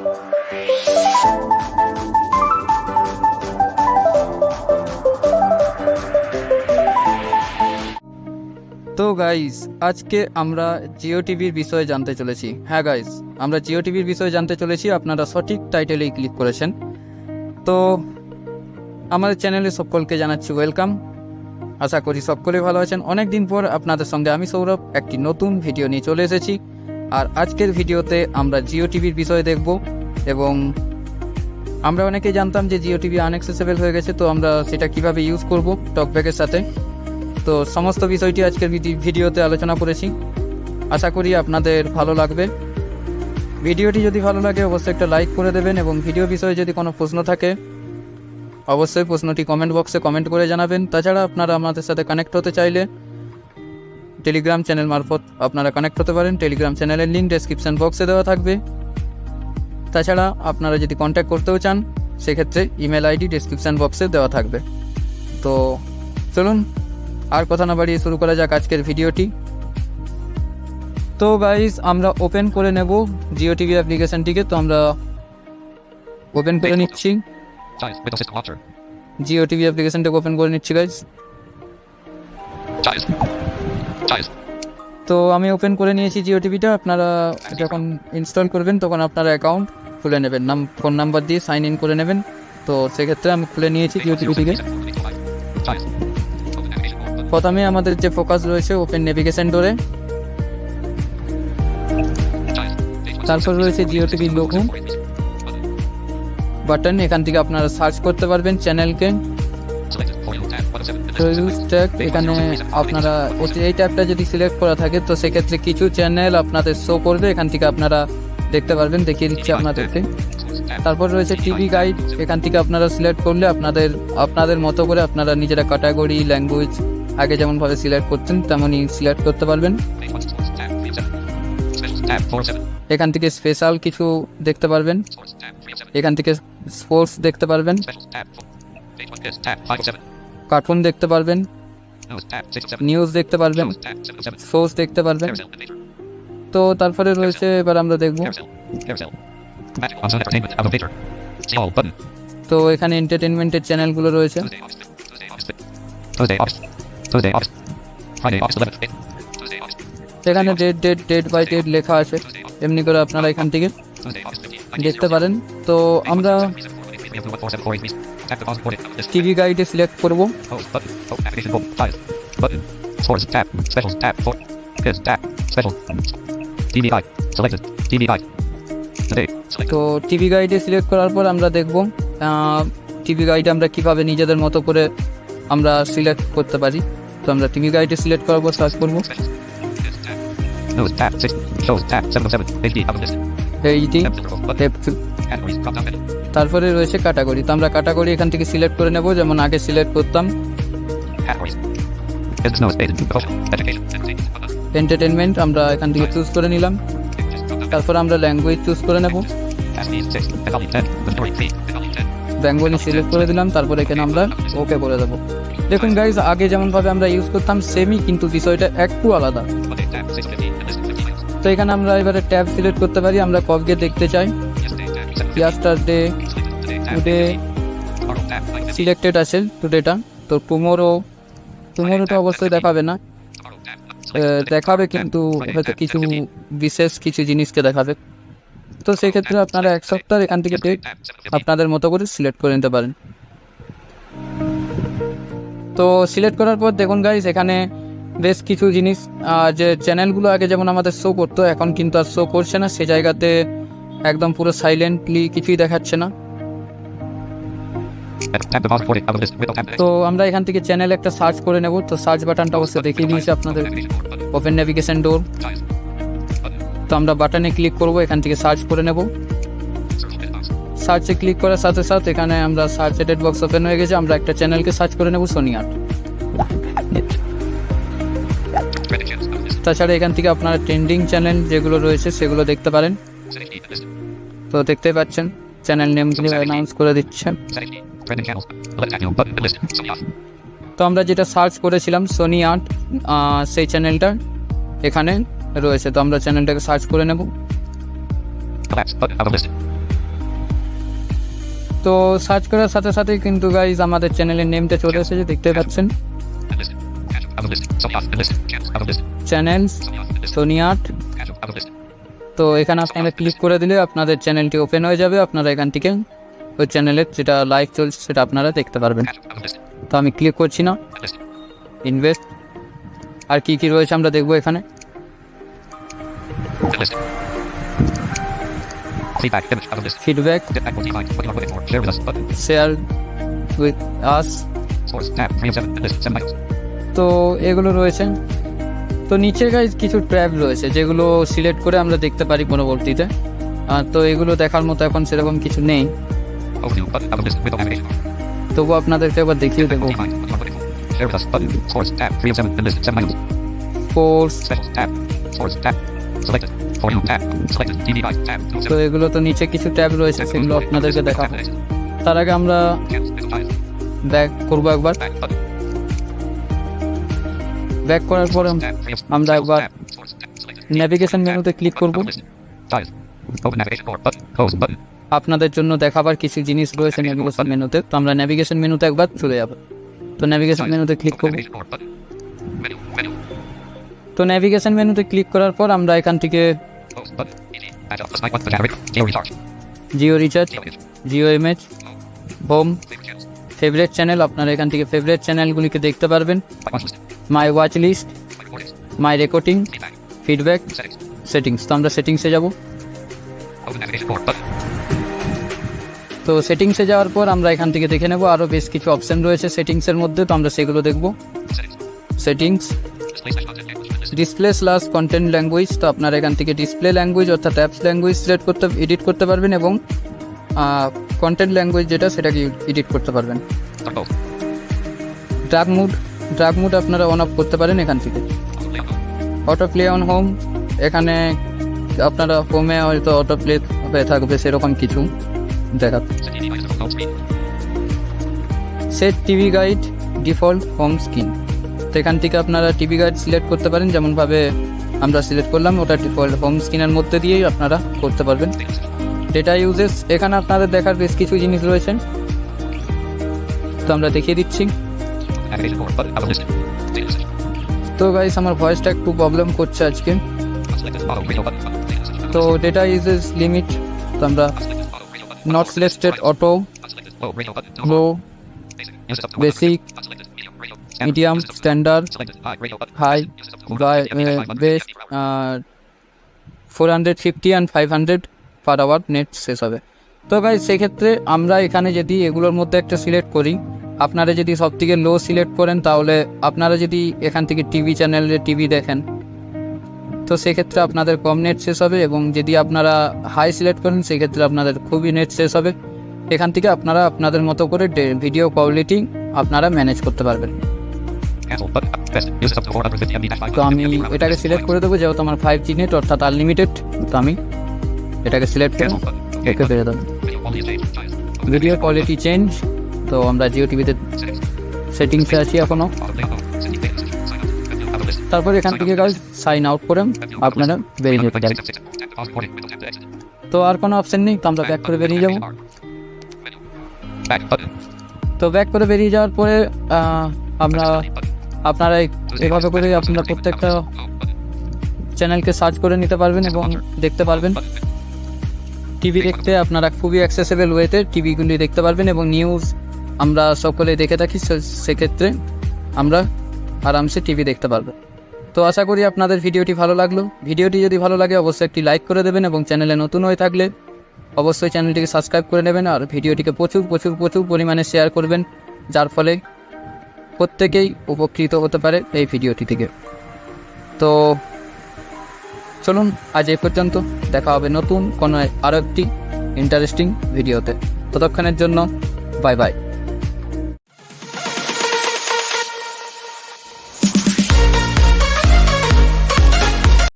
তো গাইস, আজকে আমরা জিও টিভির বিষয়ে জানতে চলেছি। হ্যাঁ গাইস, আমরা জিও টিভির বিষয়ে জানতে চলেছি। আপনারা সঠিক টাইটেলেই ক্লিক করেছেন। তো আমাদের চ্যানেলে সকলকে জানাচ্ছি ওয়েলকাম। আশা করি সকলে ভালো আছেন। অনেক দিন পর আপনাদের সঙ্গে আমি সৌরভ একটি নতুন ভিডিও নিয়ে চলে এসেছি। আর আজকের ভিডিওতে আমরা জিও টিভির বিষয়ে দেখব, এবং আমরা অনেকেই জানতাম যে জিও টিভি আনএক্সেসেবল হয়ে গেছে, তো আমরা সেটা কিভাবে ইউজ করব টকব্যাকের সাথে। তো সমস্ত বিষয়টি আজকের ভিডিওতে আলোচনা করেছি। আশা করি আপনাদের ভালো লাগবে। ভিডিওটি যদি ভালো লাগে অবশ্যই একটা লাইক করে দেবেন, এবং ভিডিও বিষয়ে যদি কোনো প্রশ্ন থাকে অবশ্যই প্রশ্নটি কমেন্ট বক্সে কমেন্ট করে জানাবেন। তাছাড়া আপনারা আমাদের সাথে কানেক্ট হতে চাইলে টেলিগ্রাম চ্যানেল মারফত আপনারা কানেক্ট হতে পারেন। টেলিগ্রাম চ্যানেলের লিঙ্ক ডেসক্রিপশন বক্সে দেওয়া থাকবে। তাছাড়া আপনারা যদি কন্ট্যাক্ট করতেও চান সেক্ষেত্রে ইমেল আইডি ডেসক্রিপশন বক্সে দেওয়া থাকবে। তো চলুন আর কথা না বাড়িয়ে শুরু করা যাক আজকের ভিডিওটি। তো গাইস, আমরা ওপেন করে নেব জিও টিভি অ্যাপ্লিকেশনটিকে। তো আমরা ওপেন করে নিচ্ছি জিও টিভি অ্যাপ্লিকেশনটাকে ওপেন করে নিচ্ছি গাইস। তো আমি ওপেন করে নিয়েছি জিও টিভিটা। আপনারা যখন ইনস্টল করবেন তখন আপনারা অ্যাকাউন্ট খুলে নেবেন, ফোন নাম্বার দিয়ে সাইন ইন করে নেবেন। তো সেক্ষেত্রে আমি খুলে নিয়েছি জিও টিভিটিকে। প্রথমে আমাদের যে ফোকাস রয়েছে ওপেন নেভিগেশন ডোরে, তারপর রয়েছে জিও টিভি লোগো বাটন। এখান থেকে আপনারা সার্চ করতে পারবেন চ্যানেলকে। এখানে আপনারা এই ট্যাবটা যদি সিলেক্ট করা থাকে তো সেক্ষেত্রে কিছু চ্যানেল আপনাদের শো করবে, এখান থেকে আপনারা দেখতে পারবেন। দেখিয়ে দিচ্ছি আপনাদেরকে। তারপর রয়েছে টিভি গাইড। এখান থেকে আপনারা সিলেক্ট করলে আপনাদের মতো করে আপনারা নিজেরা ক্যাটাগরি, ল্যাঙ্গুয়েজ আগে যেমনভাবে সিলেক্ট করতেন তেমনই সিলেক্ট করতে পারবেন। এখান থেকে স্পেশাল কিছু দেখতে পারবেন, এখান থেকে স্পোর্টস দেখতে পারবেন, কার্টুন দেখতে পারবেন, নিউজ দেখতে পারবেন, শোজ দেখতে পারবেন। তো তারপরে রয়েছে, এবার আমরা দেখব, তো এখানে এন্টারটেনমেন্টের চ্যানেলগুলো রয়েছে। এখানে ডেট বাই ডেট লেখা আছে, এমনি করে আপনারা এখান থেকে দেখতে পারেন। তো আমরা টিভি গাইডে সিলেক্ট করব। তো টিভি গাইডে সিলেক্ট করার পর আমরা দেখব টিভি গাইডে আমরা কিভাবে নিজেদের মতো করে আমরা সিলেক্ট করতে পারি। তো আমরা টিভি গাইডে সিলেক্ট করার পর সার্চ করব তারপরে রয়েছে ক্যাটাগরি। তো আমরা ক্যাটাগরি এখান থেকে সিলেক্ট করে নেব, যেমন আগে সিলেক্ট করতাম। এন্টারটেনমেন্ট আমরা এখান থেকে চুজ করে নিলাম। তারপর আমরা ল্যাঙ্গুয়েজ চুজ করে নেব, বেঙ্গলি সিলেক্ট করে দিলাম। তারপর এখানে আমরা ওকে করে দেবো। দেখুন গাইজ, আগে যেমনভাবে আমরা ইউজ করতাম সেমই, কিন্তু বিষয়টা একটু আলাদা। তো এখানে আমরা এবারে ট্যাব সিলেক্ট করতে পারি। আমরা কবে দেখতে চাই, ইয়াস্টারডে, টুডে সিলেক্টেড আছে টুডেটা। তো টুমোরোটা অবশ্যই দেখাবে না, দেখাবে কিন্তু হয়তো কিছু বিশেষ কিছু জিনিসকে দেখাবে। তো সেক্ষেত্রে আপনারা এক সপ্তাহ এখান থেকে ডেট আপনাদের মতো করে সিলেক্ট করে নিতে পারেন। তো সিলেক্ট করার পর দেখুন গাইস, এখানে বেশ কিছু জিনিস যে চ্যানেলগুলো আগে যেমন আমাদের শো করতো এখন কিন্তু আর শো করছে না। সে জায়গাতে একদম পুরো সাইলেন্টলি কিছুই দেখাচ্ছে না। তো আমরা এখান থেকে চ্যানেল একটা সার্চ করে নেব। তো সার্চ বাটনটা অবশ্যই দেখিয়ে দিয়েছি আপনাদের, ওপেন নেভিগেশন ডোর। তো আমরা বাটনে ক্লিক করব, এখান থেকে সার্চ করে নেব। সার্চে ক্লিক করার সাথে সাথে এখানে আমরা সার্চ এডেড বক্স ওপেন হয়ে গেছে। আমরা একটা চ্যানেলকে সার্চ করে নেব, সোনি 8। তাছাড়া এখান থেকে আপনারা ট্রেন্ডিং চ্যানেল যেগুলো রয়েছে সেগুলো দেখতে পারেন। তো দেখতে পাচ্ছেন চ্যানেল নেমগুলো অ্যানাউন্স করে দিচ্ছেন। তো আমরা যেটা সার্চ করেছিলাম সোনি 8, সেই চ্যানেলটা এখানে রয়েছে। তো আমরা চ্যানেলটাকে সার্চ করে নেব। তো সার্চ করার সাথে সাথে কিন্তু গাইজ আমাদের চ্যানেলের নেমটা চলে এসেছে, দেখতে পাচ্ছেন চ্যানেল সোনিয়াট। তো এখানে আপনারা ক্লিক করে দিলে আপনাদের চ্যানেলটি ওপেন হয়ে যাবে, আপনারা এখান থেকে ওই চ্যানেলের যেটা লাইভ চলছে সেটা আপনারা দেখতে পারবেন। তো আমি ক্লিক করছি না, ইনভেস্ট আর কি কি রয়েছে আমরা দেখবো এখানে। ফিডব্যাক, শেয়ার উইথ আস, তো এগুলো রয়েছে। তো নিচে গাইজ কিছু ট্যাব রয়েছে যেগুলো সিলেক্ট করে আমরা দেখতে পারি পরবর্তীতে। তো এগুলো দেখার মতো এখন সেরকম কিছু নেই, তবু আপনাদেরকে একবার দেখিয়ে দেবো। তো এগুলো তো নিচে কিছু ট্যাব রয়েছে, সেগুলো আপনাদেরকে দেখাবো। তার আগে আমরা ব্যাক করবো একবার। ব্যাক করার পরে আমরা একবার নেভিগেশন মেনুতে ক্লিক করব। আপনাদের জন্য দেখাবার কিছু জিনিস রয়েছে নেভিগেশন মেনুতে, তো আমরা নেভিগেশন মেনুতে একবার চলে যাব। তো নেভিগেশন মেনুতে ক্লিক করব। তো নেভিগেশন মেনুতে ক্লিক করার পর আমরা এখান থেকে Jio recharge, Jio image, home, favourite channel, আপনারা এখান থেকে ফেভারিট চ্যানেলগুলিকে দেখতে পারবেন। My watch list, my recording, feedback, settings. তো আমরা সেটিংসে যাব। তো সেটিংসে যাওয়ার পর আমরা এখান থেকে দেখে নেব আরও বেশ কিছু অপশান রয়েছে সেটিংসের মধ্যে, তো আমরা সেগুলো দেখব। Settings, display slash content language, তো আপনারা এখান থেকে ডিসপ্লে ল্যাঙ্গুয়েজ অর্থাৎ অ্যাপস ল্যাঙ্গুয়েজ সিলেক্ট করতে এডিট করতে পারবেন এবং কন্টেন্ট ল্যাঙ্গুয়েজ যেটা সেটাকে এডিট করতে পারবেন। ড্রাগ মুড আপনারা অন অফ করতে পারেন এখান থেকে। অটো প্লে অন হোম, এখানে আপনারা হোমে হয়তো অটো প্লে হয়ে থাকবে সেরকম কিছু দেখাচ্ছে। Set TV guide default home screen, তো এখান থেকে আপনারা টিভি গাইড সিলেক্ট করতে পারেন, যেমনভাবে আমরা সিলেক্ট করলাম ওটা ডিফল্ট হোম স্ক্রিনের মধ্যে দিয়েই আপনারা করতে পারবেন। ডেটা ইউজেস, এখানে আপনাদের দেখার বেশ কিছু জিনিস রয়েছে, তো আমরা দেখিয়ে দিচ্ছি। তো গাইস আমার ভয়েসটা একটু প্রবলেম করছে আজকে। তো ডেটা ইউজেস লিমিট, তো আমরা not selected, auto, low, basic, medium, standard, high, best, 450 and 500 per hour net শেষ হবে। তো গাইস সেক্ষেত্রে আমরা এখানে যদি এগুলোর মধ্যে একটা সিলেক্ট করি, আপনারা যদি সব থেকে লো সিলেক্ট করেন তাহলে আপনারা যদি এখান থেকে টিভি চ্যানেলে টিভি দেখেন তো সেক্ষেত্রে আপনাদের কম নেট শেষ হবে, এবং যদি আপনারা হাই সিলেক্ট করেন সেক্ষেত্রে আপনাদের খুবই নেট শেষ হবে। এখান থেকে আপনারা আপনাদের মতো করে ভিডিও কোয়ালিটি আপনারা ম্যানেজ করতে পারবেন। তো আমি এটাকে সিলেক্ট করে দেবো, যেহেতু আমার 5G নেট অর্থাৎ আনলিমিটেড, তো আমি এটাকে সিলেক্ট করে ওকে পেয়ে দেবো। ভিডিও কোয়ালিটি চেঞ্জ, তো আমরা জিও টিভিতে সেটিংসে আছি এখনও। তারপর এখান থেকে সাইন আউট করে আপনারা বেরিয়ে যেতে পারেন। তো আর কোনো অপশন নেই, তো আমরা ব্যাক করে বেরিয়ে যাব। তো ব্যাক করে বেরিয়ে যাওয়ার পরে আপনারা এভাবে করে আপনারা প্রত্যেকটা চ্যানেলকে সার্চ করে নিতে পারবেন এবং দেখতে পারবেন। টিভি দেখতে আপনারা খুবই অ্যাক্সেসেবল ওয়েতে টিভিগুলি দেখতে পারবেন, এবং নিউজ আমরা সকলে দেখে থাকি, সেক্ষেত্রে আমরা আরামসে টিভি দেখতে পারবো। তো আশা করি আপনাদের ভিডিওটি ভালো লাগলো। ভিডিওটি যদি ভালো লাগে অবশ্যই একটি লাইক করে দেবেন, এবং চ্যানেলে নতুন হয়ে থাকলে অবশ্যই চ্যানেলটিকে সাবস্ক্রাইব করে নেবেন, আর ভিডিওটিকে প্রচুর প্রচুর প্রচুর পরিমাণে শেয়ার করবেন, যার ফলে প্রত্যেকেই উপকৃত হতে পারে এই ভিডিওটি থেকে। তো চলুন আজ এই পর্যন্ত, দেখা হবে নতুন কোনো আরও একটি ইন্টারেস্টিং ভিডিওতে। ততক্ষণের জন্য বাই বাই।